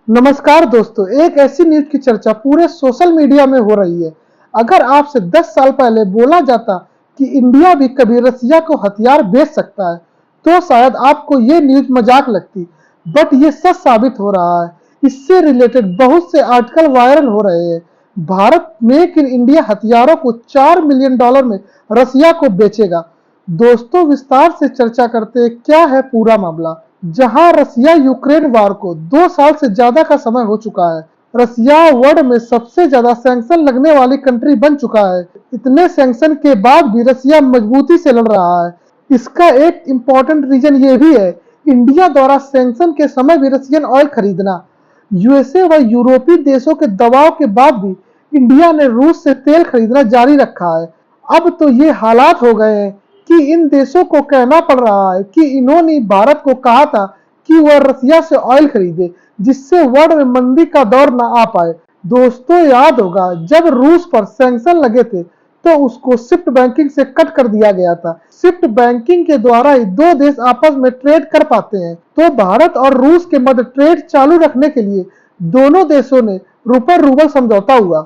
नमस्कार दोस्तों, एक ऐसी न्यूज की चर्चा पूरे सोशल मीडिया में हो रही है। अगर आपसे 10 साल पहले बोला जाता कि इंडिया भी कभी रसिया को हथियार बेच सकता है, तो शायद आपको ये न्यूज मजाक लगती। बट ये सच साबित हो रहा है। इससे रिलेटेड बहुत से आर्टिकल वायरल हो रहे हैं। भारत मेक इन इंडिया हथियारों को $4 मिलियन में रसिया को बेचेगा। दोस्तों, विस्तार से चर्चा करते हैं क्या है पूरा मामला। जहां रसिया यूक्रेन वार को 2 साल से ज्यादा का समय हो चुका है। रसिया वर्ल्ड में सबसे ज्यादा सैंक्शन लगने वाली कंट्री बन चुका है। इतने सैंक्शन के बाद भी रसिया मजबूती से लड़ रहा है। इसका एक इम्पॉर्टेंट रीजन ये भी है, इंडिया द्वारा सैंक्शन के समय भी रसियन ऑयल खरीदना। यूएसए व यूरोपीय देशों के दबाव के बाद भी इंडिया ने रूस से तेल खरीदना जारी रखा है। अब तो ये हालात हो गए हैं कि इन देशों को कहना पड़ रहा है कि इन्होंने भारत को कहा था कि वह रसिया से ऑयल खरीदे, जिससे वर्ल्ड में मंदी का दौर न आ पाए। दोस्तों, याद होगा जब रूस पर सैंक्शन लगे थे तो उसको स्विफ्ट बैंकिंग से कट कर दिया गया था। स्विफ्ट बैंकिंग के द्वारा ही दो देश आपस में ट्रेड कर पाते हैं। तो भारत और रूस के मध्य ट्रेड चालू रखने के लिए दोनों देशों ने रुपए रूबल समझौता हुआ।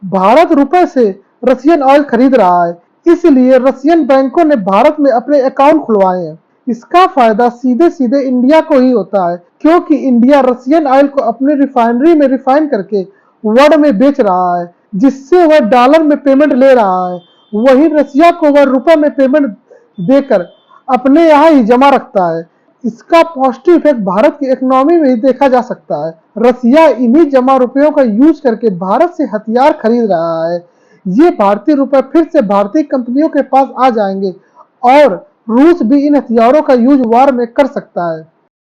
भारत रुपए से रसियन ऑयल खरीद रहा है, इसलिए रसियन बैंकों ने भारत में अपने अकाउंट खुलवाए हैं। इसका फायदा सीधे सीधे इंडिया को ही होता है, क्योंकि इंडिया रसियन ऑयल को अपने रिफाइनरी में रिफाइन करके वर्ल्ड में बेच रहा है, जिससे वह डॉलर में पेमेंट ले रहा है। वहीं रसिया को वह रुपए में पेमेंट देकर अपने यहाँ ही जमा रखता है। इसका पॉजिटिव इफेक्ट भारत की इकोनॉमी में ही देखा जा सकता है। रसिया इन्हीं जमा रुपयों का यूज करके भारत से हथियार खरीद रहा है। ये भारतीय रुपए फिर से भारतीय कंपनियों के पास आ जाएंगे और रूस भी इन हथियारों का यूज वार में कर सकता है।